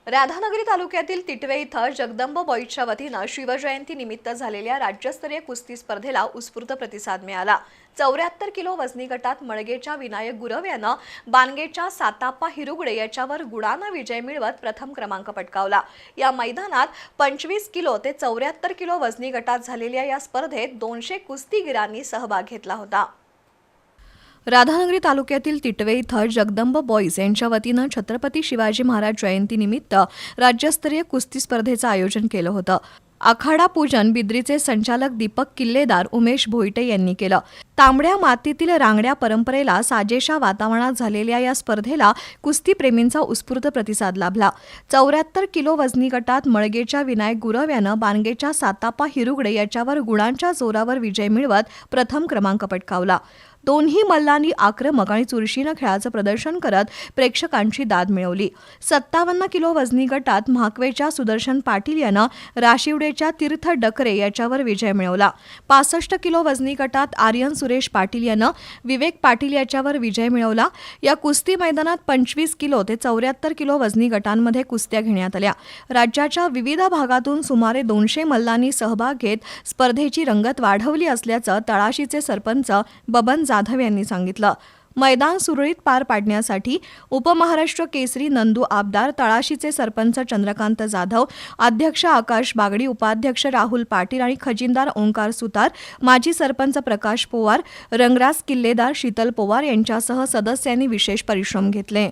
राधानगरी तालुक्यातील तिटवे इथं जगदंब बॉईजच्या वतीनं शिवजयंती निमित्त झालेल्या राज्यस्तरीय कुस्ती स्पर्धेला उत्स्फूर्त प्रतिसाद मिळाला। 74 किलो वजनी गटात मळगेच्या विनायक गुरव यानं बानगेच्या साताप्पा हिरुगडे याच्यावर गुणांना विजय मिळवत प्रथम क्रमांक पटकावला। या मैदानात 25 किलो ते 74 किलो वजनी गटात झालेल्या या स्पर्धेत 200 कुस्तीगीरांनी सहभाग घेतला होता। राधानगरी तालुक्यातील तिटवे इथं जगदंब बॉईज यांच्या वतीनं छत्रपती शिवाजी महाराज जयंतीनिमित्त राज्यस्तरीय कुस्ती स्पर्धेचं आयोजन केलं होतं। आखाडा पूजन बिद्रीचे संचालक दीपक किल्लेदार उमेश भोईटे यांनी केलं। तांबड्या मातीतील रांगड्या परंपरेला साजेशा वातावरणात झालेल्या या स्पर्धेला कुस्तीप्रेमींचा उत्स्फूर्त प्रतिसाद लाभला। 74 किलो वजनी गटात मळगेच्या विनायक गुरव यानं बानगेच्या साताप्पा हिरुगडे याच्यावर गुणांच्या जोरावर विजय मिळवत प्रथम क्रमांक पटकावला। दोन्ही मल्लांनी आक्रमक आणि चुरशीनं खेळाचं प्रदर्शन करत प्रेक्षकांची दाद मिळवली। 57 किलो वजनी गटात म्हाकवेच्या सुदर्शन पाटील यानं राशिवडेच्या तीर्थ डकरे याच्यावर विजय मिळवला। 65 किलो वजनी गटात आर्यन सुरेश पाटील यानं विवेक पाटील याच्यावर विजय मिळवला। या कुस्ती मैदानात 25 किलो ते 74 किलो वजनी गटांमध्ये कुस्त्या घेण्यात आल्या। राज्याच्या विविध भागातून सुमारे 200 मल्लांनी सहभाग घेत स्पर्धेची रंगत वाढवली असल्याचं तळाशीचे सरपंच बबन जाधव यांनी सांगितलं। मैदान सुरळीत पार पाडण्यासाठी उपमहाराष्ट्र केसरी नंदू आबदार, तळाशीचे सरपंच चंद्रकांत जाधव, अध्यक्ष आकाश बागडी, उपाध्यक्ष राहुल पाटील आणि खजिनदार ओंकार सुतार, माजी सरपंच प्रकाश पोवार, रंगराज किल्लेदार, शीतल पोवार यांच्यासह सदस्यांनी विशेष परिश्रम घेतले।